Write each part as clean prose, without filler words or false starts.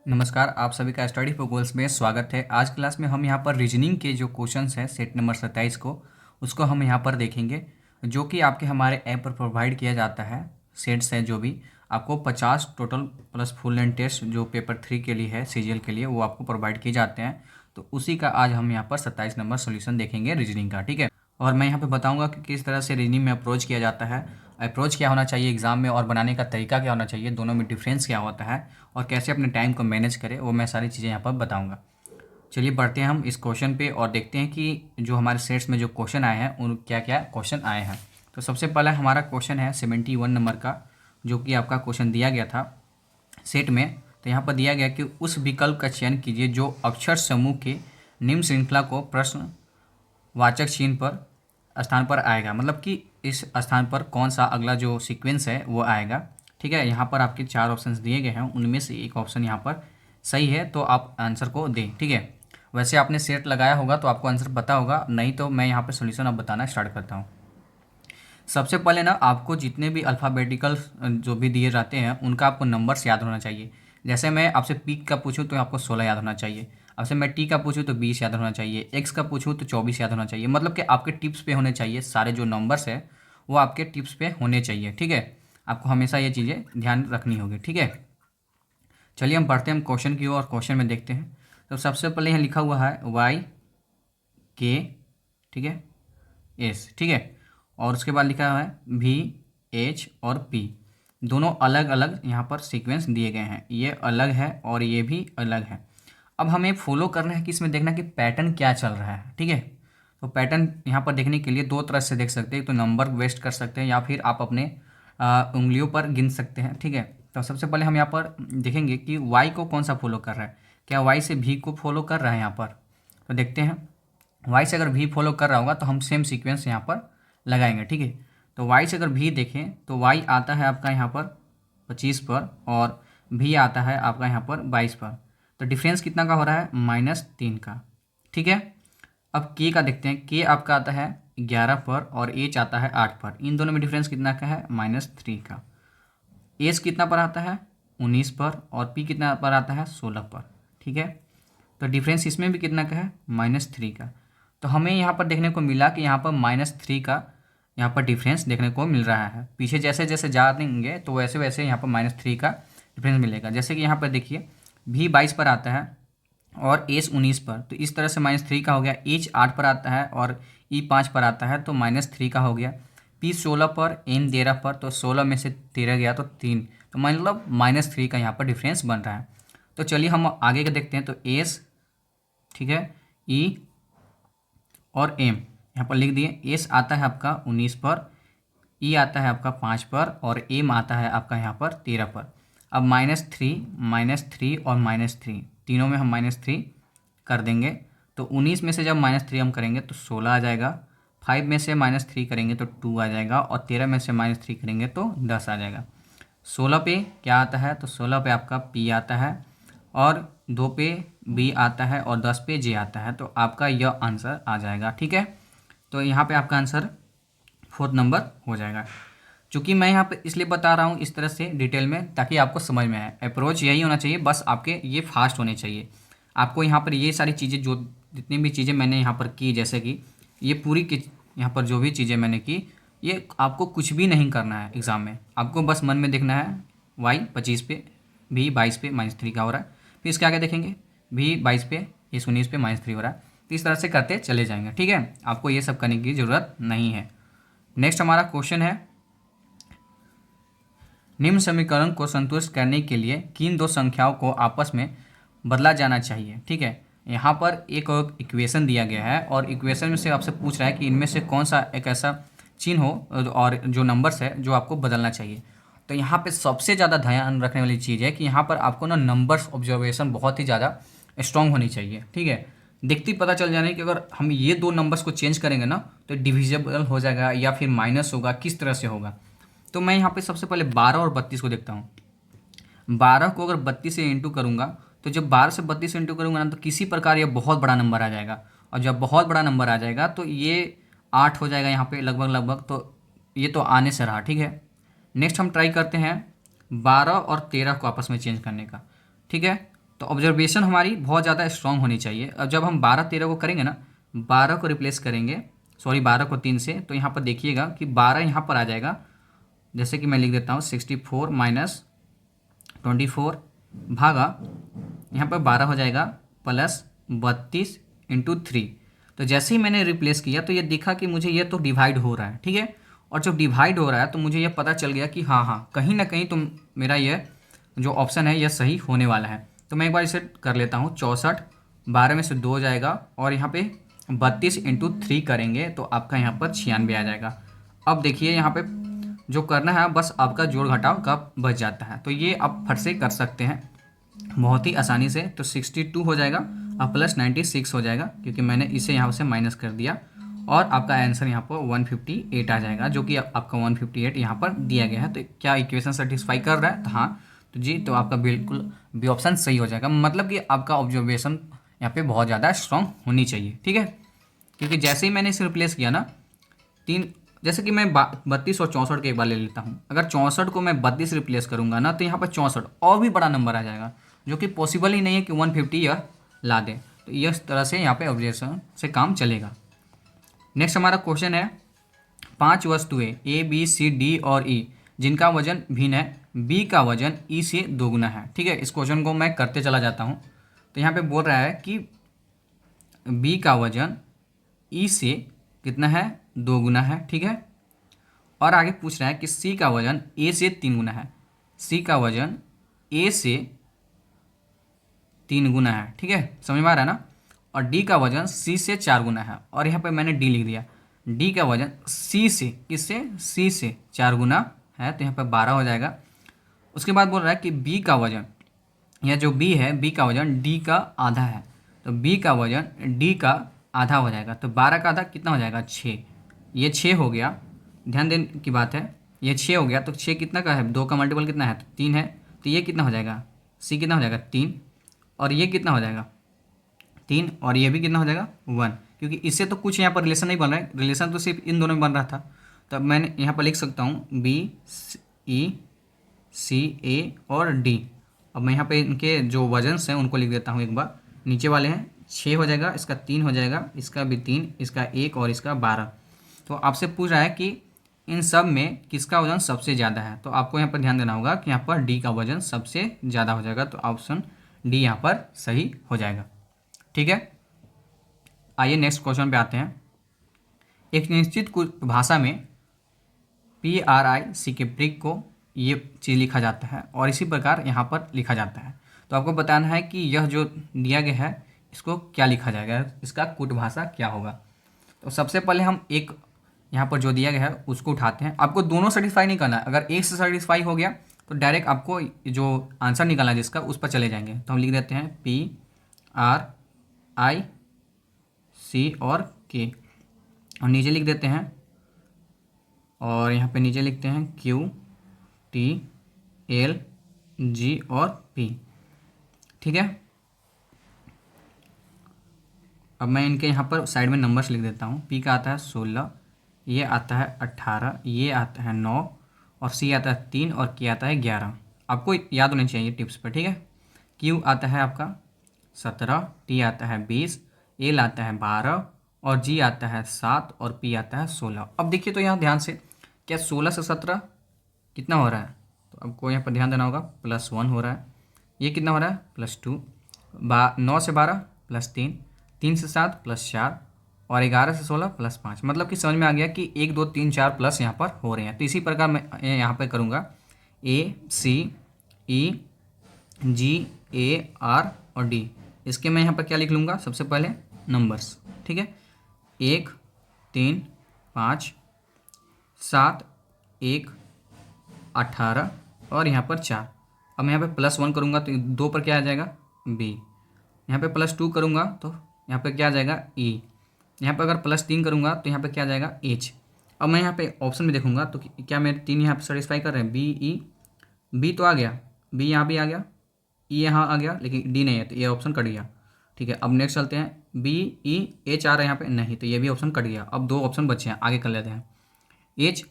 नमस्कार, आप सभी का स्टडी फॉर गोल्स में स्वागत है। आज क्लास में हम यहाँ पर रीजनिंग के जो क्वेश्चंस हैं सेट नंबर 27 को उसको हम यहाँ पर देखेंगे, जो कि आपके हमारे ऐप पर प्रोवाइड किया जाता है। सेट्स हैं जो भी आपको 50 total plus full and test जो पेपर 3 के लिए है, सीजीएल के लिए, वो आपको प्रोवाइड किए जाते हैं। तो उसी का आज हम यहाँ पर 27 नंबर सोल्यूशन देखेंगे रीजनिंग का, ठीक है। और मैं यहाँ पे बताऊँगा कि किस तरह से रीजनिंग में अप्रोच किया जाता है, अप्रोच क्या होना चाहिए एग्ज़ाम में, और बनाने का तरीका क्या होना चाहिए, दोनों में डिफरेंस क्या होता है, और कैसे अपने टाइम को मैनेज करें, वो मैं सारी चीज़ें यहाँ पर बताऊँगा। चलिए बढ़ते हैं हम इस क्वेश्चन पे और देखते हैं कि जो हमारे सेट्स में जो क्वेश्चन आए हैं उन क्या क्या क्वेश्चन आए हैं। तो सबसे पहला हमारा क्वेश्चन है 71 नंबर का, जो कि आपका क्वेश्चन दिया गया था सेट में। तो यहाँ पर दिया गया कि उस विकल्प का चयन कीजिए जो अक्षर समूह के निम्न श्रृंखला को प्रश्न वाचक चिन्ह पर स्थान पर आएगा, मतलब कि इस स्थान पर कौन सा अगला जो सीक्वेंस है वो आएगा, ठीक है। यहाँ पर आपके 4 ऑप्शंस दिए गए हैं, उनमें से एक ऑप्शन यहाँ पर सही है, तो आप आंसर को दें, ठीक है। वैसे आपने सेट लगाया होगा तो आपको आंसर पता होगा, नहीं तो मैं यहाँ पर सोल्यूशन अब बताना स्टार्ट करता हूँ। सबसे पहले ना आपको जितने भी अल्फ़ाबेटिकल जो भी दिए जाते हैं उनका आपको नंबर्स याद होना चाहिए। जैसे मैं आपसे पी का पूछूं तो आपको 16 याद होना चाहिए। आपसे मैं टी का पूछूं तो 20 याद होना चाहिए। एक्स का पूछूं तो 24 याद होना चाहिए। मतलब कि आपके टिप्स पे होने चाहिए, सारे जो नंबर्स है वो आपके टिप्स पे होने चाहिए, ठीक है। आपको हमेशा ये चीज़ें ध्यान रखनी होगी, ठीक है। चलिए हम बढ़ते हैं हम क्वेश्चन की ओर। क्वेश्चन में देखते हैं। तो सबसे पहले यहाँ लिखा हुआ है वाई के, ठीक है, एस, ठीक है। और उसके बाद लिखा हुआ है भी एच और पी। दोनों अलग अलग यहाँ पर सीक्वेंस दिए गए हैं, ये अलग है और ये भी अलग है। अब हमें फॉलो करना है कि इसमें देखना कि पैटर्न क्या चल रहा है, ठीक है। तो पैटर्न यहाँ पर देखने के लिए दो तरह से देख सकते हैं, तो नंबर वेस्ट कर सकते हैं या फिर आप अपने उंगलियों पर गिन सकते हैं, ठीक है। तो सबसे पहले हम यहाँ पर देखेंगे कि वाई को कौन सा फॉलो कर रहा है। क्या वाई से भी को फॉलो कर रहा है यहाँ पर? तो देखते हैं। वाई से अगर भी फॉलो कर रहा होगा तो हम सेम सीक्वेंस यहाँ पर लगाएंगे, ठीक है। तो वाई से अगर भी देखें तो वाई आता है आपका यहाँ पर 25 पर और भी आता है आपका यहाँ पर 22 पर। तो डिफरेंस कितना का हो रहा है? -3 का, ठीक है। अब के का देखते हैं। के आपका आता है 11 पर और एच आता है 8 पर। इन दोनों में डिफरेंस कितना का है? -3 का। एच कितना पर आता है? 19 पर। और पी कितना पर आता है? 16 पर, ठीक है। तो डिफरेंस इसमें भी कितना का है? -3 का। तो हमें यहाँ पर देखने को मिला कि यहाँ पर -3 का यहाँ पर डिफरेंस देखने को मिल रहा है। पीछे जैसे जैसे जाएंगे तो वैसे वैसे यहाँ पर -3 का डिफरेंस मिलेगा। जैसे कि यहाँ पर देखिए भी 22 पर आता है और एच 19 पर, तो इस तरह से -3 का हो गया। एच 8 पर आता है और ई 5 पर आता है, तो -3 का हो गया। पी 16 पर, एन 13 पर, तो 16 में से 13 गया तो 3, तो मतलब -3 का यहाँ पर डिफरेंस बन रहा है। तो चलिए हम आगे का देखते हैं। तो एस, ठीक है, ई और एम यहाँ पर लिख दिए। एस आता है आपका 19 पर, ई आता है आपका 5 पर और एम आता है आपका यहाँ पर 13 पर। अब -3 और -3 तीनों में हम -3 कर देंगे, तो 19 में से जब -3 हम करेंगे तो 16 आ जाएगा। 5 में से -3 करेंगे तो 2 आ जाएगा और 13 में से -3 करेंगे तो 10 आ जाएगा। 16 पे क्या आता है? तो 16 पे आपका पी आता है और 2 पे बी आता है और 10 पे जे आता है, तो आपका यह आंसर आ जाएगा, ठीक है। तो यहाँ पे आपका आंसर 4th नंबर हो जाएगा। चूँकि मैं यहाँ पे इसलिए बता रहा हूँ इस तरह से डिटेल में ताकि आपको समझ में आए। अप्रोच यही होना चाहिए, बस आपके ये फास्ट होने चाहिए। आपको यहाँ पर ये सारी चीज़ें जो जितनी भी चीज़ें मैंने यहाँ पर की, जैसे कि ये पूरी की यहाँ पर जो भी चीज़ें मैंने की, ये आपको कुछ भी नहीं करना है एग्ज़ाम में। आपको बस मन में देखना है वाई 25 पे, भी 22 पे -3 का हो रहा है, फिर इसके आगे देखेंगे भी 22 पे, ये 19 पे -3 हो रहा है। तो इस तरह से करते चले जाएंगे, ठीक है। आपको ये सब करने की ज़रूरत नहीं है। नेक्स्ट हमारा क्वेश्चन है, निम्न समीकरण को संतुष्ट करने के लिए किन दो संख्याओं को आपस में बदला जाना चाहिए, ठीक है। यहाँ पर एक इक्वेशन दिया गया है और इक्वेशन में से आपसे पूछ रहा है कि इनमें से कौन सा एक ऐसा चिन्ह हो और जो नंबर्स है जो आपको बदलना चाहिए। तो यहाँ पे सबसे ज़्यादा ध्यान रखने वाली चीज़ है कि यहाँ पर आपको ना नंबर्स ऑब्जर्वेशन बहुत ही ज़्यादा स्ट्रॉन्ग होनी चाहिए, ठीक है। देखते ही पता चल जाना है कि अगर हम ये दो नंबर्स को चेंज करेंगे ना तो डिविजिबल हो जाएगा या फिर माइनस होगा, किस तरह से होगा। तो मैं यहाँ पे सबसे पहले 12 और 32 को देखता हूँ। 12 को अगर 32 से इंटू करूँगा तो जब 12 से 32 से इंटू करूँगा ना तो किसी प्रकार ये बहुत बड़ा नंबर आ जाएगा, और जब बहुत बड़ा नंबर आ जाएगा तो ये 8 हो जाएगा यहाँ पे लगभग लगभग। तो ये तो आने से रहा, ठीक है। नेक्स्ट हम ट्राई करते हैं 12 और 13 को आपस में चेंज करने का, ठीक है। तो तो ऑब्जर्वेशन हमारी बहुत ज़्यादा स्ट्रांग होनी चाहिए। अब जब हम 12 13 को करेंगे ना, 12 को रिप्लेस करेंगे, सॉरी 12 को 3 से, तो यहाँ पर देखिएगा कि 12 यहाँ पर आ जाएगा। जैसे कि मैं लिख देता हूँ 64 माइनस 24 भागा यहाँ पर 12 हो जाएगा प्लस 32 इंटू 3। तो जैसे ही मैंने रिप्लेस किया तो ये दिखा कि मुझे ये तो डिवाइड हो रहा है, ठीक है। और जब डिवाइड हो रहा है तो मुझे ये पता चल गया कि हाँ हाँ कहीं ना कहीं तो मेरा ये जो ऑप्शन है ये सही होने वाला है। तो मैं एक बार इसे कर लेता हूँ। 64 12 में से 2 जाएगा और यहाँ पे 32 इंटू 3 करेंगे तो आपका यहाँ पर 96 आ जाएगा। अब देखिए यहाँ पे जो करना है बस आपका जोड़ घटाव का बच जाता है। तो ये आप फट से कर सकते हैं बहुत ही आसानी से। तो 62 हो जाएगा और प्लस 96 हो जाएगा क्योंकि मैंने इसे यहाँ से माइनस कर दिया और आपका आंसर यहाँ पर 158 आ जाएगा, जो कि आपका 158 यहाँ पर दिया गया है। तो क्या इक्वेशन सेटिस्फाई कर रहा है? तो हाँ, तो जी, तो आपका बिल्कुल भी ऑप्शन सही हो जाएगा। मतलब कि आपका ऑब्जर्वेशन यहाँ पे बहुत ज़्यादा स्ट्रांग होनी चाहिए, ठीक है। क्योंकि जैसे ही मैंने इसे रिप्लेस किया ना, जैसे कि मैं 32 और 64 के एक बार ले लेता हूँ। अगर 64 को मैं 32 रिप्लेस करूँगा ना तो यहाँ पर 64 और भी बड़ा नंबर आ जाएगा, जो कि पॉसिबल ही नहीं है कि 150 यह ला दे। तो इस तरह से यहाँ पे ऑब्जर्वेशन से काम चलेगा। नेक्स्ट हमारा क्वेश्चन है 5 वस्तुएं ए बी सी डी और ई जिनका वजन भिन्न है, बी का वजन ई से दोगुना है, ठीक है। इस क्वेश्चन को मैं करते चला जाता हूँ। तो यहाँ पे बोल रहा है कि बी का वजन ई से कितना है? दोगुना है, ठीक है। और आगे पूछ रहा है कि सी का वजन ए से 3 गुना है। सी का वजन ए से 3 गुना है, ठीक है, समझ में आ रहा है ना। और डी का वजन सी से 4 गुना है और यहाँ पे मैंने डी लिख दिया। डी का वजन सी से, किससे? सी से 4 गुना है, तो यहाँ पे 12 हो जाएगा। उसके बाद बोल रहा है कि बी का वजन, यह जो बी है, बी का वजन डी का आधा है, तो बी का वजन डी का आधा हो जाएगा। तो 12 का आधा कितना हो जाएगा? 6। ये 6 हो गया, ध्यान देने की बात है, ये 6 हो गया। तो 6 कितना का है? 2 का मल्टीपल कितना है? तो 3 है। तो ये कितना हो जाएगा? सी कितना हो जाएगा? 3। और ये कितना हो जाएगा? 3। और ये भी कितना हो जाएगा? 1। क्योंकि इससे तो कुछ यहाँ पर रिलेशन नहीं बन रहा है, रिलेशन तो सिर्फ इन दोनों में बन रहा था। तब मैंने यहाँ पर लिख सकता हूँ बी ई सी ए और डी। अब मैं यहाँ पे इनके जो वजन्स हैं उनको लिख देता हूँ एक बार। नीचे वाले हैं 6 हो जाएगा, इसका 3 हो जाएगा, इसका भी 3, इसका 1 और इसका 12। तो आपसे पूछ रहा है कि इन सब में किसका वजन सबसे ज़्यादा है। तो आपको यहाँ पर ध्यान देना होगा कि यहाँ पर डी का वजन सबसे ज़्यादा हो जाएगा। तो ऑप्शन डी यहाँ पर सही हो जाएगा, ठीक है। आइए नेक्स्ट क्वेश्चन पे आते हैं। एक निश्चित भाषा में PRIC के प्रिक को ये चीज़ लिखा जाता है और इसी प्रकार यहाँ पर लिखा जाता है। तो आपको बताना है कि यह जो दिया गया है इसको क्या लिखा जाएगा, इसका कूट भाषा क्या होगा। तो सबसे पहले हम एक यहाँ पर जो दिया गया है उसको उठाते हैं। आपको दोनों सेटिस्फाई नहीं करना है। अगर एक से सेटिस्फाई हो गया तो डायरेक्ट आपको जो आंसर निकालना है जिसका, उस पर चले जाएंगे। तो हम लिख देते हैं PRIC और K और नीचे लिख देते हैं, और यहाँ पे नीचे लिखते हैं QTLG और P, ठीक है। अब मैं इनके यहाँ पर साइड में नंबर्स लिख देता हूँ। P का आता है 16, ये आता है 18, ये आता है 9 और C आता है 3 और K आता है 11। आपको याद होने चाहिए टिप्स पर, ठीक है। Q आता है आपका 17, T आता है 20, L आता है 12 और G आता है 7 और P आता है 16। अब देखिए तो यहाँ ध्यान से, क्या 16 से 17 कितना हो रहा है? तो आपको यहाँ पर ध्यान देना होगा, +1 हो रहा है। ये कितना हो रहा है? +2। 9 से 12 +3, 3 से 7 +4 और 11 से 16 +5। मतलब कि समझ में आ गया कि 1 2 3 4 प्लस यहाँ पर हो रहे हैं। तो इसी प्रकार मैं यहाँ पर करूँगा ACEGAR और D। इसके मैं यहाँ पर क्या लिख लूँगा? सबसे पहले नंबर्स, ठीक है। 1 3 5 7 1 18 और यहाँ पर 4। अब मैं यहाँ पे +1 करूँगा तो 2 पर क्या आ जाएगा? B। यहाँ पे +2 करूँगा तो यहाँ पे क्या आ जाएगा? E। यहाँ पे अगर +3 करूँगा तो यहाँ पे क्या आ जाएगा? H। अब मैं यहाँ पे ऑप्शन में देखूँगा तो क्या मेरे 3 यहाँ पे सेटिस्फाई कर रहे हैं? B तो आ गया, B यहाँ भी आ गया, E यहाँ आ गया, लेकिन D नहीं है तो ये ऑप्शन कट गया, ठीक है। अब नेक्स्ट चलते हैं, BEH आ रहा है यहाँ पे, नहीं तो ये भी ऑप्शन कट गया। अब 2 ऑप्शन बचे हैं, आगे कर लेते हैं। H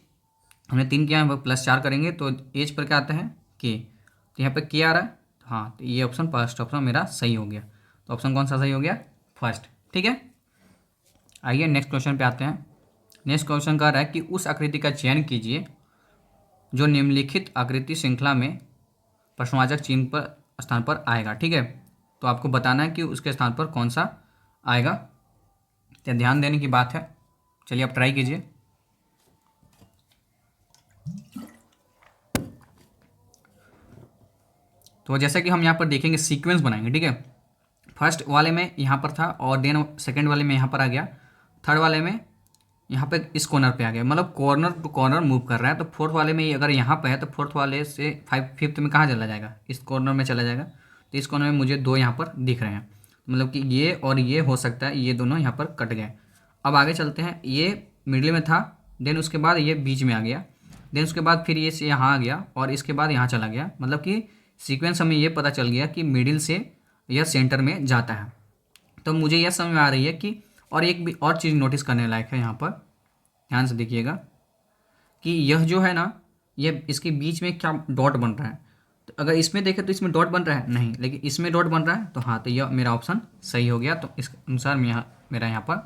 हमने 3 किया है, +4 करेंगे तो H पर क्या आता है? K। तो यहाँ पे K आ रहा है, हाँ, तो ये ऑप्शन फर्स्ट ऑप्शन मेरा सही हो गया। तो ऑप्शन कौन सा सही हो गया? फर्स्ट। ठीक है, आइए नेक्स्ट क्वेश्चन पे आते हैं। नेक्स्ट क्वेश्चन कह रहा है कि उस आकृति का चयन कीजिए जो निम्नलिखित आकृति श्रृंखला में प्रश्नवाचक चिन्ह पर स्थान पर आएगा। ठीक है, तो आपको बताना है कि उसके स्थान पर कौन सा आएगा। तो ध्यान देने की बात है। चलिए आप ट्राई कीजिए। तो जैसा कि हम यहाँ पर देखेंगे सीक्वेंस बनाएंगे। ठीक है, फर्स्ट वाले में यहाँ पर था और देन सेकंड वाले में यहाँ पर आ गया, थर्ड वाले में यहाँ पे इस कॉर्नर पे आ गया, मतलब कॉर्नर टू कॉर्नर मूव कर रहा है। तो फोर्थ वाले में अगर यहाँ पे है तो फोर्थ वाले से फिफ्थ में कहाँ चला जाएगा? इस कॉर्नर में चला जाएगा। तो इस कॉर्नर में मुझे दो यहाँ पर दिख रहे हैं, मतलब कि ये और ये हो सकता है, ये दोनों यहाँ पर कट गए। अब आगे चलते हैं। ये मिडिल में था, देन उसके बाद ये बीच में आ गया, देन उसके बाद फिर ये से यहाँ आ गया और इसके बाद यहाँ चला गया। मतलब कि सीक्वेंस हमें ये पता चल गया कि मिडिल से यह सेंटर में जाता है। तो मुझे यह समझ में आ रही है कि और एक भी और चीज़ नोटिस करने लायक है, यहाँ पर ध्यान से देखिएगा कि यह जो है ना, ये इसके बीच में क्या डॉट बन रहा है। तो अगर इसमें देखें तो इसमें डॉट बन रहा है नहीं, लेकिन इसमें डॉट बन रहा है। तो हाँ, तो यह मेरा ऑप्शन सही हो गया। तो इस अनुसार मेरा यहाँ पर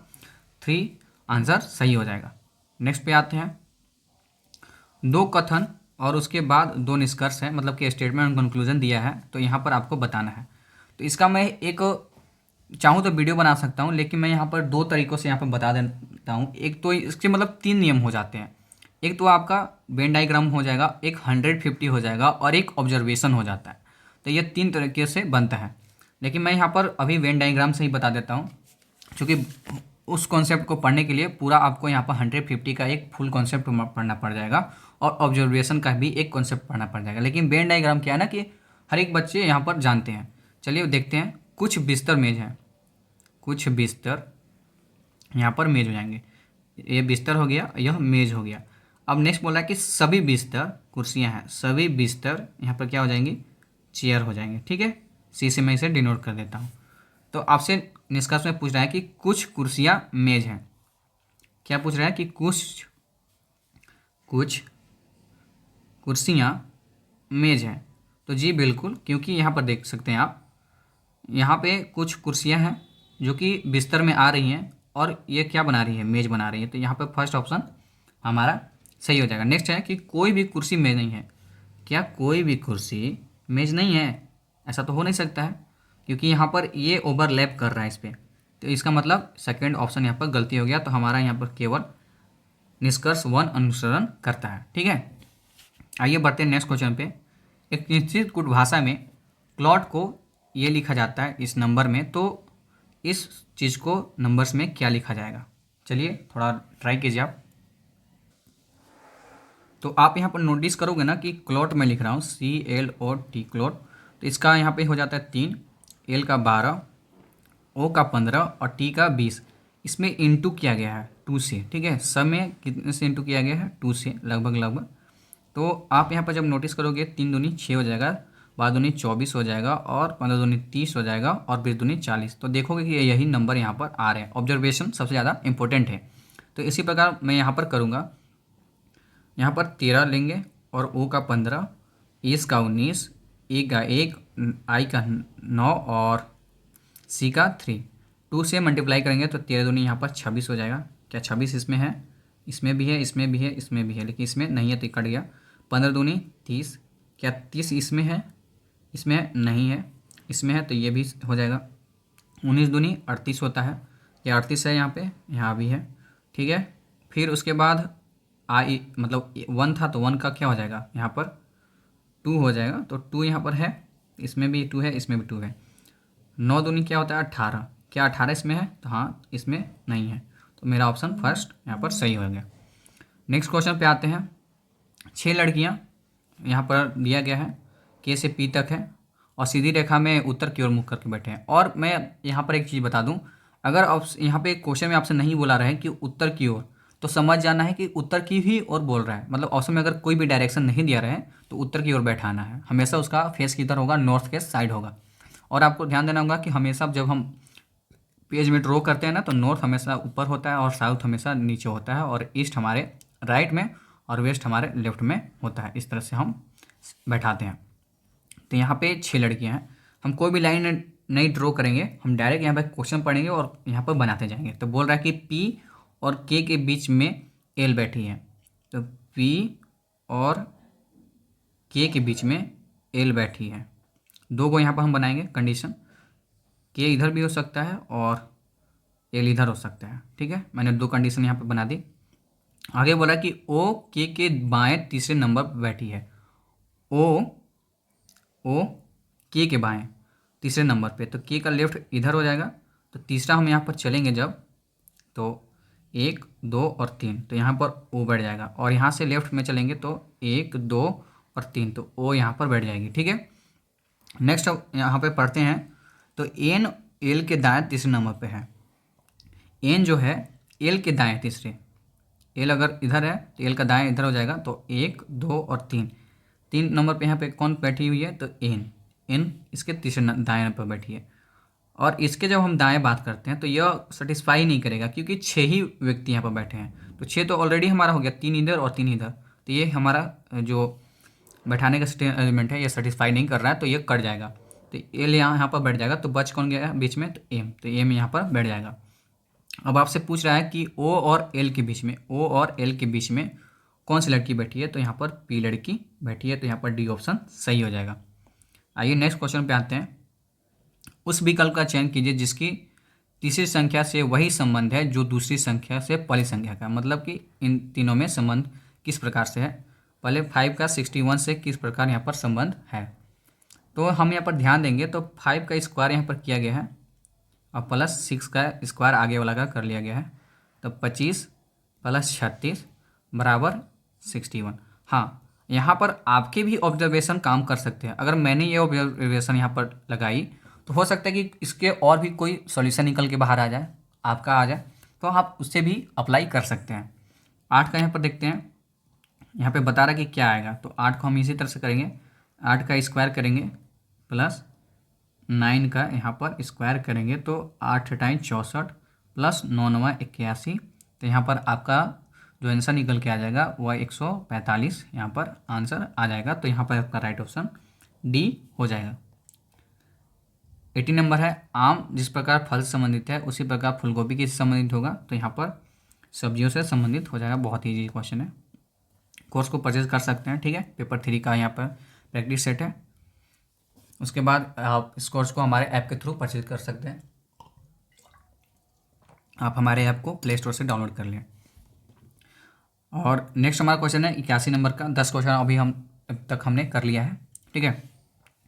3 आंसर सही हो जाएगा। नेक्स्ट पे आते हैं। दो कथन और उसके बाद दो निष्कर्ष है, मतलब कि स्टेटमेंट और कंक्लूजन दिया है। तो यहाँ पर आपको बताना है। तो इसका मैं एक चाहूँ तो वीडियो बना सकता हूँ, लेकिन मैं यहाँ पर दो तरीक़ों से यहाँ पर बता देता हूँ। एक तो इसके मतलब 3 नियम हो जाते हैं। एक तो आपका वेन डायग्राम हो जाएगा, एक 150 हो जाएगा और एक ऑब्जर्वेशन हो जाता है। तो ये 3 तरीके से बनता है, लेकिन मैं यहाँ पर अभी वेन डायग्राम से ही बता देता हूँ, क्योंकि उस कॉन्सेप्ट को पढ़ने के लिए पूरा आपको यहाँ पर 150 का एक फुल कॉन्सेप्ट पढ़ना पड़ जाएगा और ऑब्जर्वेशन का भी एक कॉन्सेप्ट पढ़ना पड़ जाएगा। लेकिन वेन डायग्राम क्या है ना कि हर एक बच्चे यहाँ पर जानते हैं। चलिए देखते हैं। कुछ बिस्तर मेज हैं, कुछ बिस्तर यहाँ पर मेज हो जाएंगे। ये बिस्तर हो गया, यह मेज हो गया। अब नेक्स्ट बोला है कि सभी बिस्तर कुर्सियाँ हैं, सभी बिस्तर यहाँ पर क्या हो जाएंगी? चेयर हो जाएंगे। ठीक है, सी से मैं इसे डिनोट कर देता हूँ। तो आपसे निष्कर्ष में पूछ रहा है कि कुछ कुर्सियाँ मेज हैं। क्या पूछ रहा है कि कुछ कुर्सियाँ मेज हैं। तो जी बिल्कुल, क्योंकि यहाँ पर देख सकते हैं आप, यहाँ पे कुछ कुर्सियाँ हैं जो कि बिस्तर में आ रही हैं और ये क्या बना रही है? मेज बना रही है। तो यहाँ पे फर्स्ट ऑप्शन हमारा सही हो जाएगा। नेक्स्ट है कि कोई भी कुर्सी मेज नहीं है। क्या कोई भी कुर्सी मेज नहीं है? ऐसा तो हो नहीं सकता है, क्योंकि यहाँ पर ये ओवरलैप कर रहा है इस पर। तो इसका मतलब सेकेंड ऑप्शन यहाँ पर गलती हो गया। तो हमारा यहाँ पर केवल निष्कर्ष 1 अनुसरण करता है। ठीक है, आइए बढ़ते हैं नेक्स्ट क्वेश्चन पे। एक निश्चित कुट भाषा में क्लॉट को ये लिखा जाता है इस नंबर में, तो इस चीज़ को नंबर्स में क्या लिखा जाएगा? चलिए थोड़ा ट्राई कीजिए आप। तो आप यहाँ पर नोटिस करोगे ना कि क्लॉट में लिख रहा हूँ, CLOT क्लॉट। तो इसका यहाँ पे हो जाता है 3, L का 12, O का 15 और T का 20। इसमें इंटू किया गया है 2 से। ठीक है, सब में कितने से इंटू किया गया है? 2 से लगभग। तो आप यहाँ पर जब नोटिस करोगे 3 दूनी 6 हो जाएगा, 12 दूनी 24 हो जाएगा और 15 दूनी 30 हो जाएगा और 20 दूनी 40। तो देखोगे कि यही नंबर यहाँ पर आ रहे हैं। ऑब्जर्वेशन सबसे ज़्यादा इंपॉर्टेंट है। तो इसी प्रकार मैं यहाँ पर करूँगा। यहाँ पर 13 लेंगे और O का 15, S का 19, E का 1, I का 9 और C का 3। 2 से मल्टीप्लाई करेंगे तो 13 दूनी यहाँ पर 26 हो जाएगा। क्या 26 इसमें है? इसमें भी है, इसमें भी है, इसमें भी है, लेकिन इसमें नहीं है तो कट गया। 15 दूनी 30। क्या 30 इसमें है? इसमें नहीं है, इसमें है तो ये भी हो जाएगा। 19 दूनी 38 होता है। या 38 है यहाँ पे, यहाँ भी है। ठीक है, फिर उसके बाद आई मतलब 1 था तो 1 का क्या हो जाएगा? यहाँ पर 2 हो जाएगा। तो 2 यहाँ पर है, इसमें भी 2 है, इसमें भी 2 है। 9 दूनी क्या होता है? 18। क्या 18 इसमें है? तो हाँ, इसमें नहीं है। तो मेरा ऑप्शन फर्स्ट यहाँ पर सही हो गया। नेक्स्ट क्वेश्चन पे आते हैं। 6 लड़कियाँ यहाँ पर दिया गया है, K से P तक है और सीधी रेखा में उत्तर की ओर मुख करके बैठे हैं। और मैं यहाँ पर एक चीज़ बता दूँ, अगर यहाँ पे क्वेश्चन में आपसे नहीं बोला रहा है कि उत्तर की ओर, तो समझ जाना है कि उत्तर की ही ओर बोल रहा है। मतलब ऑप्शन में अगर कोई भी डायरेक्शन नहीं दिया रहा है तो उत्तर की ओर बैठाना है। हमेशा उसका फेस किधर होगा? नॉर्थ के साइड होगा। और आपको ध्यान देना होगा कि हमेशा जब हम पेज में ड्रॉ करते हैं ना, तो नॉर्थ हमेशा ऊपर होता है और साउथ हमेशा नीचे होता है और ईस्ट हमारे राइट में और वेस्ट हमारे लेफ्ट में होता है। इस तरह से हम बैठाते हैं। तो यहाँ पे 6 लड़कियाँ हैं। हम कोई भी लाइन नहीं ड्रॉ करेंगे, हम डायरेक्ट यहाँ पे क्वेश्चन पढ़ेंगे और यहाँ पर बनाते जाएंगे। तो बोल रहा है कि पी और के बीच में एल बैठी है, तो पी और के बीच में एल बैठी है। दो को यहाँ पर हम बनाएंगे कंडीशन, के इधर भी हो सकता है और एल इधर हो सकता है। ठीक है, मैंने दो कंडीशन यहाँ पे बना दी। आगे बोला कि ओ के बाएं तीसरे नंबर पर बैठी है। ओ के बाएं तीसरे नंबर पे, तो के का लेफ्ट इधर हो जाएगा। तो तीसरा हम यहाँ पर चलेंगे जब, तो 1 2 और 3, तो यहाँ पर ओ बैठ जाएगा। और यहाँ से लेफ्ट में चलेंगे तो 1 2 और 3, तो ओ यहाँ पर बैठ जाएगी। ठीक है, नेक्स्ट अब यहाँ पे पढ़ते हैं। तो एन एल के दाएं तीसरे नंबर पे है। एन जो है एल के दाएं तीसरे, एल अगर इधर है तो एल का दाएं इधर हो जाएगा। तो 1 2 और 3 नंबर पे यहाँ पे कौन बैठी हुई है, तो एन इसके तीसरे दाएं नंबर पर बैठी है। और इसके जब हम दाएं बात करते हैं तो यह सेटिस्फाई नहीं करेगा, क्योंकि 6 ही व्यक्ति यहाँ पर बैठे हैं। तो 6 तो ऑलरेडी हमारा हो गया, 3 इधर और 3 इधर, तो ये हमारा जो बैठाने का एलिमेंट है ये सेटिस्फाई नहीं कर रहा है, तो ये कट जाएगा। तो एल यहाँ पर बैठ जाएगा। तो बच कौन गया बीच में, तो एम, तो एम यहाँ पर बैठ जाएगा। अब आपसे पूछ रहा है कि ओ और एल के बीच में, ओ और एल के बीच में कौन सी लड़की बैठी है, तो यहाँ पर पी लड़की बैठी है। तो यहाँ पर डी ऑप्शन सही हो जाएगा। आइए नेक्स्ट क्वेश्चन पे आते हैं। उस विकल्प का चयन कीजिए जिसकी तीसरी संख्या से वही संबंध है जो दूसरी संख्या से पहली संख्या का। मतलब कि इन तीनों में संबंध किस प्रकार से है। पहले 5 का 61 से किस प्रकार यहाँ पर संबंध है, तो हम यहाँ पर ध्यान देंगे। तो 5 का स्क्वायर यहाँ पर किया गया है और प्लस 6 का स्क्वायर आगे वाला का कर लिया गया है। तो 25 प्लस 36 बराबर 61। हाँ, यहाँ पर आपके भी ऑब्जर्वेशन काम कर सकते हैं। अगर मैंने ये ऑब्जर्वेशन यहाँ पर लगाई तो हो सकता है कि इसके और भी कोई सॉल्यूशन निकल के बाहर आ जाए, आपका आ जाए, तो आप उससे भी अप्लाई कर सकते हैं। 8 का यहाँ पर देखते हैं, यहाँ पे बता रहा है कि क्या आएगा। तो 8 को हम इसी तरह से करेंगे, 8 का स्क्वायर करेंगे प्लस 9 का यहाँ पर स्क्वायर करेंगे तो 8 टाइम 64 प्लस 9 9 81। तो यहाँ पर आपका जो आंसर निकल के आ जाएगा वह 145 यहाँ पर आंसर आ जाएगा। तो यहाँ पर आपका राइट ऑप्शन डी हो जाएगा। 80 नंबर है, आम जिस प्रकार फल से संबंधित है उसी प्रकार फूलगोभी किससे संबंधित होगा, तो यहाँ पर सब्जियों से संबंधित हो जाएगा। बहुत ही ईजी क्वेश्चन है, कोर्स को परचेज कर सकते हैं। ठीक है, पेपर 3 का यहाँ पर प्रैक्टिस सेट है। उसके बाद आप इस कोर्स को हमारे ऐप के थ्रू परचेज कर सकते हैं। आप हमारे ऐप को प्ले स्टोर से डाउनलोड कर लें। और नेक्स्ट हमारा क्वेश्चन है 81 नंबर का। 10 क्वेश्चन अभी हम अब तक हमने कर लिया है। ठीक है,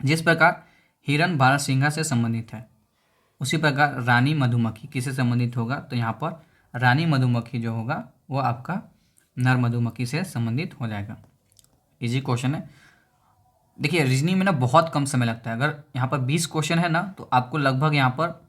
जिस प्रकार हिरन बारहसिंगा से संबंधित है उसी प्रकार रानी मधुमक्खी किससे संबंधित होगा, तो यहाँ पर रानी मधुमक्खी जो होगा वो आपका नर मधुमक्खी से संबंधित हो जाएगा। इजी क्वेश्चन है। देखिए रीजनिंग में ना बहुत कम समय लगता है। अगर यहाँ पर 20 क्वेश्चन है ना तो आपको लगभग यहाँ पर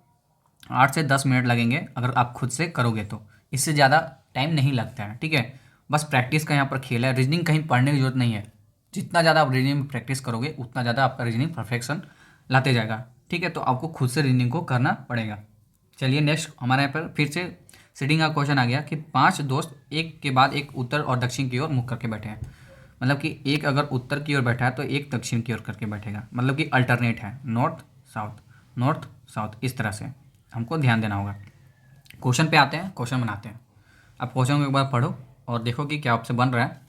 8 से 10 मिनट लगेंगे अगर आप खुद से करोगे तो। इससे ज़्यादा टाइम नहीं लगता है। ठीक है, बस प्रैक्टिस का यहाँ पर खेल है। रीजनिंग कहीं पढ़ने की जरूरत नहीं है। जितना ज़्यादा आप रीजनिंग में प्रैक्टिस करोगे उतना ज़्यादा आपका रीजनिंग परफेक्शन लाते जाएगा। ठीक है, तो आपको खुद से रीजनिंग को करना पड़ेगा। चलिए नेक्स्ट हमारे यहाँ पर फिर से सीटिंग का क्वेश्चन आ गया कि 5 दोस्त एक के बाद एक उत्तर और दक्षिण की ओर मुख करके बैठे हैं। मतलब कि एक अगर उत्तर की ओर बैठा है तो एक दक्षिण की ओर करके बैठेगा। मतलब कि अल्टरनेट है, नॉर्थ साउथ, इस तरह से हमको ध्यान देना होगा। क्वेश्चन पे आते हैं, क्वेश्चन बनाते हैं। अब क्वेश्चन को एक बार पढ़ो और देखो कि क्या आपसे बन रहा है।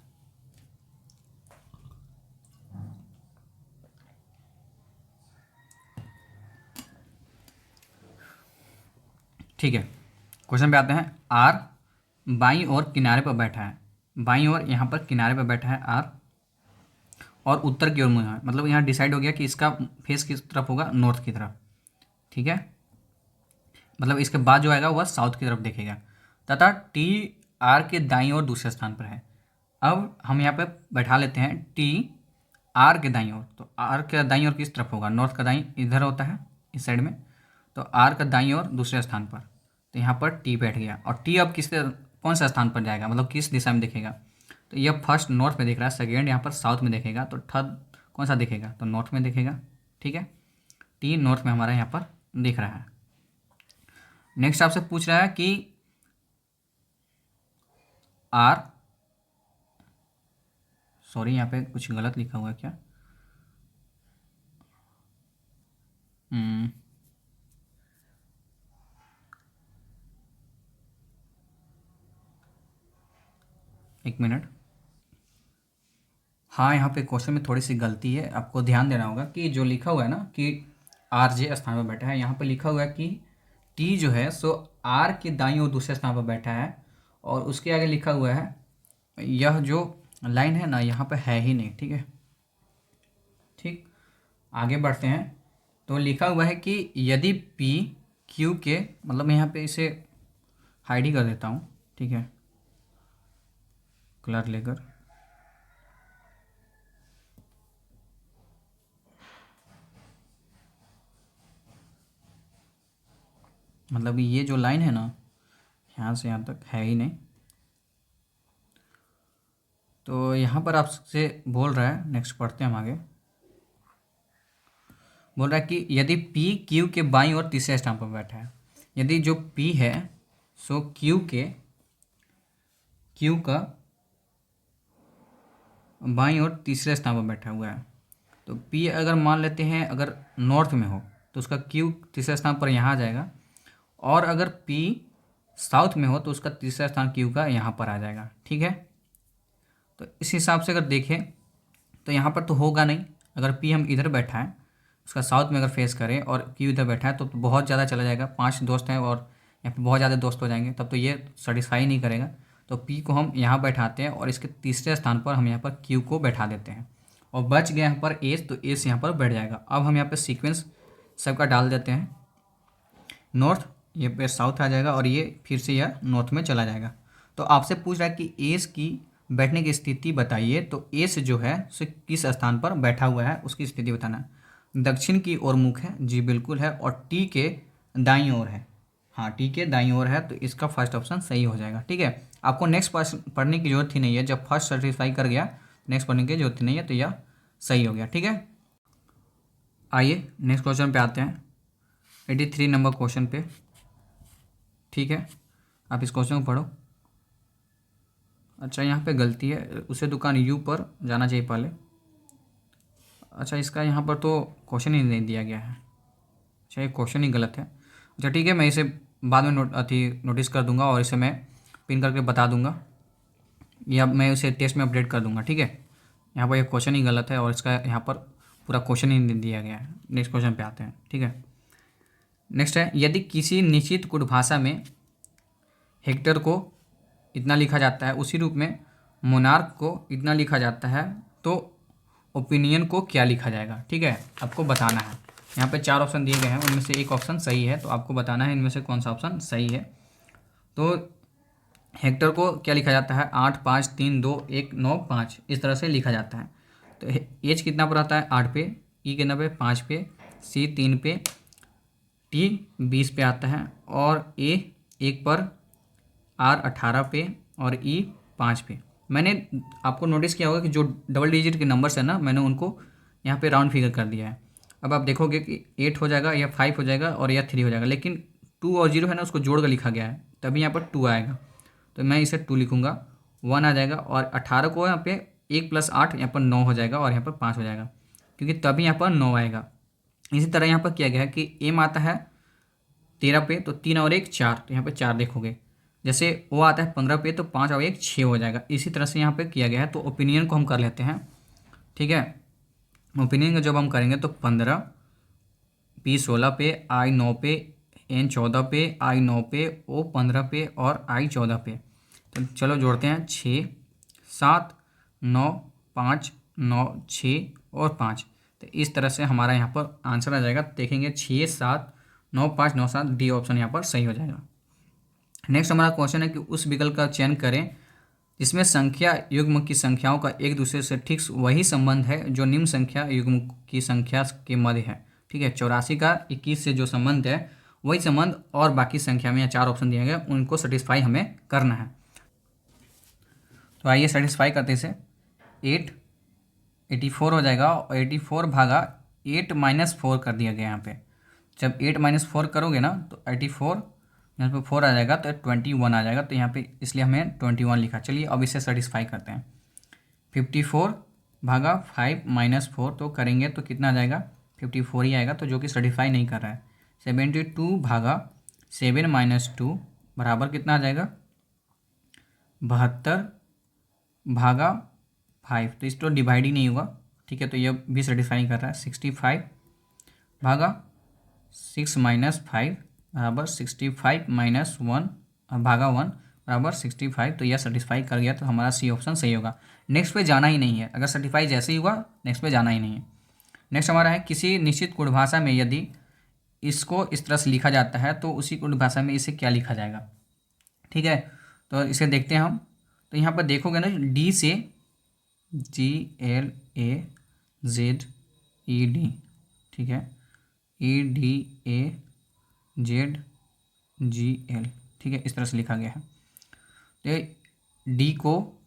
ठीक है, क्वेश्चन पे आते हैं। आर बाईं ओर किनारे पर बैठा है, बाईं ओर यहाँ पर किनारे पर बैठा है आर, और उत्तर की ओर मुँह है। मतलब यहाँ डिसाइड हो गया कि इसका फेस किस तरफ होगा, नॉर्थ की तरफ। ठीक है, मतलब इसके बाद जो आएगा वह साउथ की तरफ देखेगा, तथा टी आर के दाईं ओर दूसरे स्थान पर है। अब हम यहाँ पे बैठा लेते हैं टी आर के दाईं ओर। तो आर के दाईं ओर किस तरफ होगा, नॉर्थ का दाईं इधर होता है इस साइड में। तो आर का दाईं ओर दूसरे स्थान पर, तो यहाँ पर टी बैठ गया। और टी अब कौन सा स्थान पर जाएगा, मतलब किस दिशा में दिखेगा, तो यह फर्स्ट नॉर्थ में दिख रहा है, सेकेंड यहाँ पर साउथ में दिखेगा, तो थर्ड कौन सा दिखेगा, तो नॉर्थ में दिखेगा। ठीक है, टी नॉर्थ में हमारा यहाँ पर दिख रहा है। नेक्स्ट आपसे पूछ रहा है कि आर, सॉरी यहाँ पे कुछ गलत लिखा हुआ है क्या, हम्म, एक मिनट। हाँ, यहाँ पे क्वेश्चन में थोड़ी सी गलती है, आपको ध्यान देना होगा कि जो लिखा हुआ है ना कि आर जे स्थान पर बैठा है, यहाँ पे लिखा हुआ है कि टी जो है सो आर के दाईं ओर दूसरे स्थान पर बैठा है, और उसके आगे लिखा हुआ है, यह जो लाइन है ना यहाँ पे है ही नहीं। ठीक है, ठीक, आगे बढ़ते हैं। तो लिखा हुआ है कि यदि पी क्यू के, मतलब मैं यहाँ पे इसे हाइड ही कर देता हूँ, ठीक है, कलर लेकर। मतलब ये जो लाइन है ना यहाँ से यहाँ तक है ही नहीं। तो यहाँ पर आपसे बोल रहा है, नेक्स्ट पढ़ते हैं हम आगे। बोल रहा है कि यदि P Q के बाईं ओर तीसरे स्थान पर बैठा है, यदि जो P है सो Q का बाईं ओर तीसरे स्थान पर बैठा हुआ है, तो P अगर मान लेते हैं अगर नॉर्थ में हो तो उसका Q तीसरे स्थान पर यहाँ आ जाएगा, और अगर P साउथ में हो तो उसका तीसरा स्थान Q का यहाँ पर आ जाएगा। ठीक है, तो इस हिसाब से अगर देखें तो यहाँ पर तो होगा नहीं। अगर P हम इधर बैठा है, उसका साउथ में अगर फेस करें और Q इधर बैठा है तो बहुत ज़्यादा चला जाएगा। 5 दोस्त हैं और यहाँ पे बहुत ज़्यादा दोस्त हो जाएंगे, तब तो ये सेटिस्फाई नहीं करेगा। तो P को हम यहाँ बैठाते हैं और इसके तीसरे स्थान पर हम यहाँ पर Q को बैठा देते हैं, और बच गया यहाँ पर एस, तो एस यहाँ पर बैठ जाएगा। अब हम यहाँ पर सीक्वेंस सबका डाल देते हैं। नॉर्थ, ये पे साउथ आ जाएगा, और ये फिर से यह नॉर्थ में चला जाएगा। तो आपसे पूछ रहा है कि एस की बैठने की स्थिति बताइए, तो एस जो है सो किस स्थान पर बैठा हुआ है उसकी स्थिति बताना है। दक्षिण की ओर मुख है, जी बिल्कुल है, और टी के दाईं ओर है। हाँ, टी के दाईं ओर है, तो इसका फर्स्ट ऑप्शन सही हो जाएगा। ठीक है, आपको नेक्स्ट पढ़ने की जरूरत ही नहीं है, जब फर्स्ट सेटिस्फाई कर गया नेक्स्ट पढ़ने की जरूरत ही नहीं है, तो यह सही हो गया। ठीक है, आइए नेक्स्ट क्वेश्चन पे आते हैं, 83 नंबर क्वेश्चन पे। ठीक है, आप इस क्वेश्चन को पढ़ो। अच्छा, यहाँ पे गलती है, उसे दुकान यू पर जाना चाहिए पहले। अच्छा, इसका यहाँ पर तो क्वेश्चन ही नहीं दिया गया है। अच्छा, ये क्वेश्चन ही गलत है। अच्छा ठीक है, मैं इसे बाद में नोटिस कर दूंगा, और इसे मैं पिन करके बता दूंगा, या मैं उसे टेस्ट में अपडेट कर दूंगा। ठीक है, यहाँ पर ये क्वेश्चन ही गलत है, और इसका यहाँ पर पूरा क्वेश्चन ही नहीं दिया गया है। नेक्स्ट क्वेश्चन पे आते हैं। ठीक है, नेक्स्ट है, यदि किसी निश्चित कुट भाषा में हेक्टर को इतना लिखा जाता है, उसी रूप में मोनार्क को इतना लिखा जाता है, तो ओपिनियन को क्या लिखा जाएगा। ठीक है, आपको बताना है। यहाँ पे 4 ऑप्शन दिए गए हैं, उनमें से एक ऑप्शन सही है, तो आपको बताना है इनमें से कौन सा ऑप्शन सही है। तो हेक्टर को क्या लिखा जाता है, 8 5 3 2 1 9 5, इस तरह से लिखा जाता है। तो एच कितना पर आता है, 8 पे, ई कितना पे, 5 पे, सी 3 पे, टी 20 पे आता है, और ए 1 पर, आर 18 पे, और ई 5 पे। मैंने आपको नोटिस किया होगा कि जो डबल डिजिट के नंबर्स हैं ना, मैंने उनको यहाँ पे राउंड फिगर कर दिया है। अब आप देखोगे कि 8 हो जाएगा, या 5 हो जाएगा, और या 3 हो जाएगा, लेकिन 2 और 0 है ना, उसको जोड़ कर लिखा गया है, तभी यहाँ पर 2 आएगा। तो मैं इसे 2 लिखूँगा, 1 आ जाएगा, और 18 को यहाँ पे 1 + 8 यहाँ पर 9 हो जाएगा, और यहाँ पर 5 हो जाएगा, क्योंकि तभी यहाँ पर 9 आएगा। इसी तरह यहाँ पर किया गया है कि एम आता है 13 पे, तो 3 और 1 4, तो यहाँ पे 4 देखोगे। जैसे वो आता है 15 पे, तो 5 और 1 6 हो जाएगा। इसी तरह से यहाँ पे किया गया है। तो ओपिनियन को हम कर लेते हैं। ठीक है, ओपिनियन का जब हम करेंगे तो 15, पी 16 पे, आई 9 पे, एन 14 पे, आई 9 पे, ओ 15 पे, और आई 14 पे। तो चलो जोड़ते हैं, 6 7 9 5 9 6 और 5। तो इस तरह से हमारा यहाँ पर आंसर आ जाएगा। देखेंगे 6 7 9 5 9 7, डी ऑप्शन यहाँ पर सही हो जाएगा। नेक्स्ट हमारा क्वेश्चन है कि उस विकल्प का चयन करें जिसमें संख्या युग्म की संख्याओं का एक दूसरे से ठीक वही संबंध है जो निम्न संख्या युग्म की संख्या के मध्य है। ठीक है, 84 का 21 से जो संबंध है वही संबंध, और बाकी संख्या में यहाँ 4 ऑप्शन दिए गए, उनको सेटिस्फाई हमें करना है। तो आइए सेटिस्फाई करते इसे। 84 हो जाएगा, और 84 भागा 8 - 4 कर दिया गया यहाँ पे। जब 8 - 4 करोगे ना तो 84 यहाँ पे 4 आ जाएगा, तो 21 आ जाएगा। तो यहाँ पे इसलिए हमें 21 लिखा। चलिए अब इसे सेटिस्फाई करते हैं। 54 भागा 5 - 4 तो करेंगे तो कितना आ जाएगा, 54 ही आएगा, तो जो कि सर्टिफाई नहीं कर रहा है। 72 भागा 7 माइनस 2 बराबर कितना आ जाएगा, 72 भागा 5, तो इस तो डिवाइड ही नहीं होगा, ठीक है, तो ये भी सर्टिफाई नहीं कर रहा है। 65 भागा 6 माइनस 5 बराबर 65 माइनस 1 भागा 1 बराबर 65, तो यह सर्टिफाई कर गया, तो हमारा सी ऑप्शन सही होगा। नेक्स्ट पे जाना ही नहीं है, अगर सर्टिफाई जैसे ही हुआ नेक्स्ट पे जाना ही नहीं है। नेक्स्ट हमारा है, किसी निश्चित कोड भाषा में यदि इसको इस तरह से लिखा जाता है तो उसी कोड भाषा में इसे क्या लिखा जाएगा, ठीक है, तो इसे देखते हैं हम। तो यहाँ पर देखोगे ना, डी से GLAZED, ठीक है, EDAZGL, ठीक है, इस तरह से लिखा गया है। तो डी को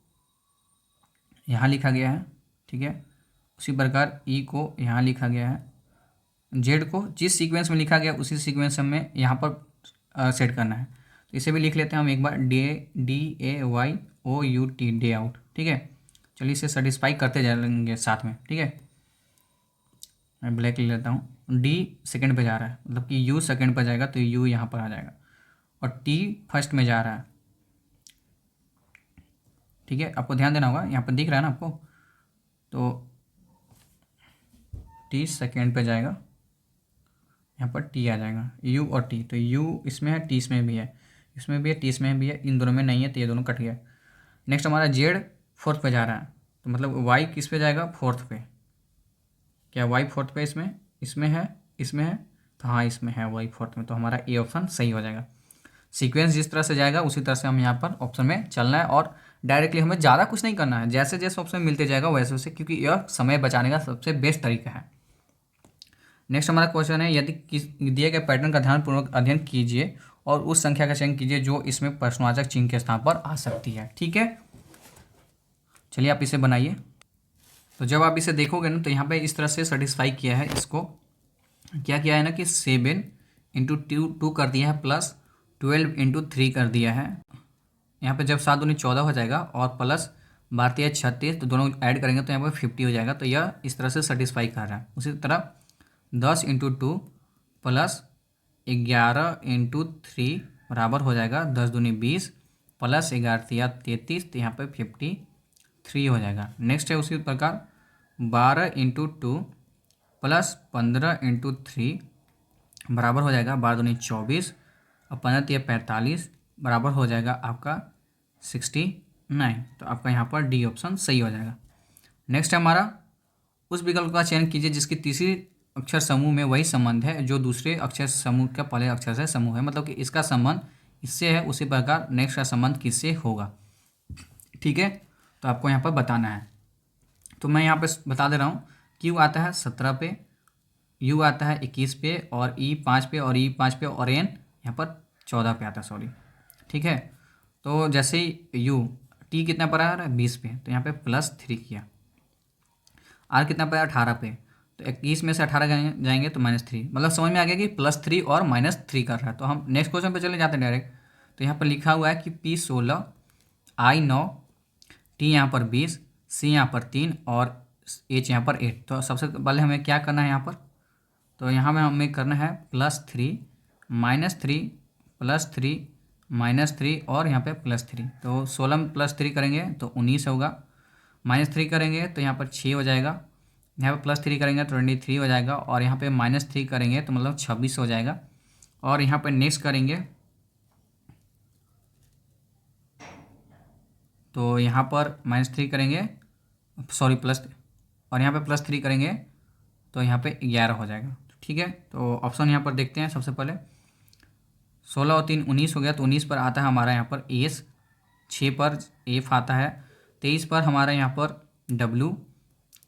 यहाँ लिखा गया है, ठीक है, उसी प्रकार ई को यहाँ लिखा गया है, जेड को जिस सीक्वेंस में लिखा गया उसी सीक्वेंस में यहाँ पर सेट करना है। तो इसे भी लिख लेते हैं हम एक बार, DAYOUT, डे आउट, ठीक है। चलिए इसे सेटिस्फाई करते जाएंगे साथ में, ठीक है। मैं ब्लैक ले लेता हूँ। डी सेकंड पे जा रहा है, मतलब कि यू सेकंड पे जाएगा तो यू यहाँ पर आ जाएगा, और टी फर्स्ट में जा रहा है, ठीक है। आपको ध्यान देना होगा, यहाँ पर दिख रहा है ना आपको, तो टी सेकंड पे जाएगा, यहाँ पर टी आ जाएगा, यू और टी, तो यू इसमें है, टी इसमें भी है, इसमें भी है, टी इसमें भी है, इन दोनों में नहीं है, तो ये दोनों कट गया। नेक्स्ट हमारा जेड फोर्थ पे जा रहा है, तो मतलब वाई किस पे जाएगा, फोर्थ पे। क्या वाई फोर्थ पे इसमें इसमें है, इसमें है, तो हाँ इसमें है वाई फोर्थ में, तो हमारा ए ऑप्शन सही हो जाएगा। सीक्वेंस जिस तरह से जाएगा उसी तरह से हम यहाँ पर ऑप्शन में चलना है, और डायरेक्टली हमें ज़्यादा कुछ नहीं करना है, जैसे जैसे ऑप्शन मिलते जाएगा वैसे वैसे, क्योंकि यह समय बचाने का सबसे बेस्ट तरीका है। नेक्स्ट हमारा क्वेश्चन है, यदि दिए गए पैटर्न का ध्यानपूर्वक अध्ययन कीजिए और उस संख्या का चयन कीजिए जो इसमें प्रश्नवाचक चिन्ह के स्थान पर आ सकती है, ठीक है। चलिए आप इसे बनाइए। तो जब आप इसे देखोगे ना, तो यहाँ पे इस तरह से सेटिस्फाई किया है, इसको क्या किया है ना कि 7 इंटू 2 कर दिया है, प्लस 12 इंटू 3 कर दिया है। यहाँ पे जब 7 दूनी 14 हो जाएगा, और प्लस 12 36, तो दोनों ऐड करेंगे तो यहाँ पर 50 हो जाएगा, तो यह इस तरह से सेटिस्फाई कर रहा है। उसी तरह 10 इंटू 2 प्लस 11 इंटू 3 बराबर हो जाएगा 10 दूनी 20 प्लस 11 33, तो यहाँ पे 53 हो जाएगा। नेक्स्ट है उसी प्रकार 12 इंटू 2 प्लस 15 इंटू 3 बराबर हो जाएगा 12 दूनी 24 और 15 45 बराबर हो जाएगा आपका 69, तो आपका यहाँ पर डी ऑप्शन सही हो जाएगा। नेक्स्ट हमारा, उस विकल्प का चयन कीजिए जिसकी तीसरी अक्षर समूह में वही संबंध है जो दूसरे अक्षर समूह का पहले अक्षर से समूह है, मतलब कि इसका संबंध इससे है, उसी प्रकार नेक्स्ट का संबंध किससे होगा, ठीक है। तो आपको यहाँ पर बताना है, तो मैं यहाँ पे बता दे रहा हूँ। क्यू आता है 17 पे, यू आता है 21 पे, और ई 5 पे, और ई 5 पे, और एन यहाँ पर 14 पे आता है, सॉरी, ठीक है। तो जैसे ही यू टी कितना पर आ रहा है 20 पे, तो यहाँ पे +3 किया। आर कितना पर 18 पे, तो 21 में से 18 जाएंगे तो -3, मतलब समझ में आ गया कि +3 और -3 कर रहा है। तो हम नेक्स्ट क्वेश्चन पे चले जाते हैं डायरेक्ट। तो यहाँ पर लिखा हुआ है कि P16 I9 टी यहाँ पर 20, सी यहाँ पर 3 और एच यहाँ पर 8। तो सबसे पहले हमें क्या करना है यहाँ पर, तो यहाँ में हमें करना है +3 -3 +3 -3 और यहाँ पे +3। तो 16 में +3 करेंगे तो 19 होगा, -3 करेंगे तो यहाँ पर 6 हो जाएगा, यहाँ पे +3 करेंगे तो 23 हो जाएगा, और यहाँ पे -3 करेंगे तो मतलब 26 हो जाएगा। और यहाँ पे नेक्स्ट करेंगे तो यहाँ पर -3 करेंगे, सॉरी प्लस, और यहाँ पे +3 करेंगे तो यहाँ पे 11 हो जाएगा, ठीक है। तो ऑप्शन यहाँ पर देखते हैं। सबसे पहले 16 और 3 19 हो गया, तो 19 पर आता है हमारा यहाँ पर एस, 6 पर एफ आता है, 23 पर हमारा यहाँ पर डब्लू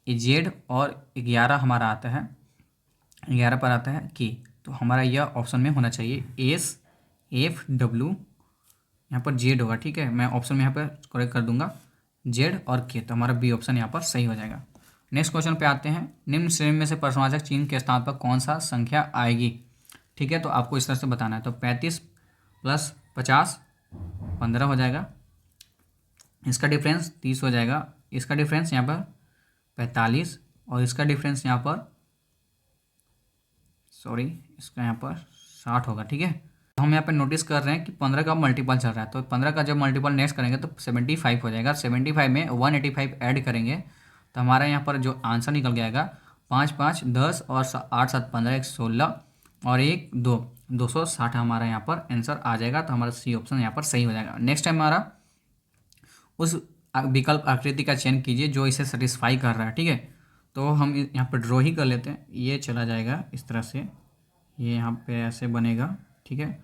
जेड, और 11 हमारा आता है, 11 पर आता है के। तो हमारा यह ऑप्शन में होना चाहिए एस एफ डब्लू, यहाँ पर जेड होगा, ठीक है। मैं ऑप्शन में यहाँ पर करेक्ट कर दूंगा जेड और के, तो हमारा बी ऑप्शन यहाँ पर सही हो जाएगा। नेक्स्ट क्वेश्चन पे आते हैं, निम्न श्रेणी में से प्रश्नवाचक चिन्ह के स्थान पर कौन सा संख्या आएगी, ठीक है। तो आपको इस तरह से बताना है। तो 35 + 50 15 हो जाएगा, इसका डिफरेंस 30 हो जाएगा, इसका डिफरेंस यहाँ पर 45, और इसका डिफरेंस यहाँ पर सॉरी, इसका यहाँ पर 60 होगा। ठीक है, तो हम यहाँ पे नोटिस कर रहे हैं कि 15 का मल्टीपल चल रहा है, तो 15 का जब मल्टीपल नेक्स्ट करेंगे तो 75 हो जाएगा। 75 में 185 ऐड करेंगे तो हमारा यहाँ पर जो आंसर निकल के आएगा 5 5 10 और 8 7 15 1 16 और 1 2 260 हमारा यहाँ पर आंसर आ जाएगा। तो हमारा सी ऑप्शन यहाँ पर सही हो जाएगा। नेक्स्ट टाइम हमारा उस विकल्प आकृति का चयन कीजिए जो इसे सेटिस्फाई कर रहा है। ठीक है, तो हम यहाँ पर ड्रॉ ही कर लेते हैं। ये चला जाएगा इस तरह से, ये यहाँ पे ऐसे बनेगा। ठीक है,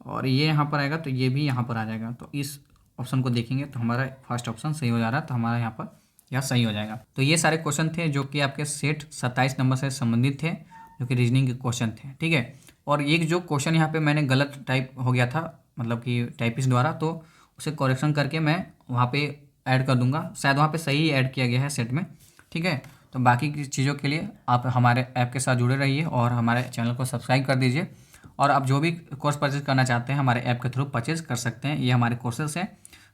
और ये यहाँ पर आएगा तो ये भी यहाँ पर आ जाएगा। तो इस ऑप्शन को देखेंगे तो हमारा फर्स्ट ऑप्शन सही हो जा रहा है, तो हमारा यहाँ पर यह सही हो जाएगा। तो ये सारे क्वेश्चन थे जो कि आपके सेट 27 नंबर से संबंधित थे, जो कि रीजनिंग के क्वेश्चन थे। ठीक है, और एक जो क्वेश्चन यहाँ पे मैंने गलत टाइप हो गया था, मतलब कि टाइपिस्ट द्वारा, तो उसे करेक्शन करके मैं वहाँ पे ऐड कर दूंगा। शायद वहाँ पे सही ऐड किया गया है सेट में। ठीक है, तो बाकी की चीज़ों के लिए आप हमारे ऐप के साथ जुड़े रहिए और हमारे चैनल को सब्सक्राइब कर दीजिए। और आप जो भी कोर्स परचेज करना चाहते हैं हमारे ऐप के थ्रू परचेज कर सकते हैं। ये हमारे कोर्सेज हैं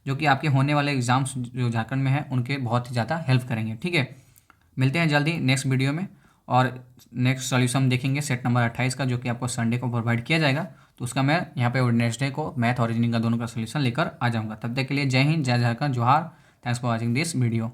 जो कि आपके होने वाले एग्जाम्स जो झारखंड में हैं उनके बहुत ही ज़्यादा हेल्प करेंगे। ठीक है, मिलते हैं जल्दी नेक्स्ट वीडियो में, और नेक्स्ट सॉल्यूशन देखेंगे सेट नंबर 28 का, जो कि आपको संडे को प्रोवाइड किया जाएगा। तो उसका मैं यहाँ पे वेडनेसडे को मैथ और रीजनिंग का दोनों का सॉल्यूशन लेकर आ जाऊँगा। तब तक के लिए जय हिंद, जय झारखंड, जोहार। Thanks for watching this video.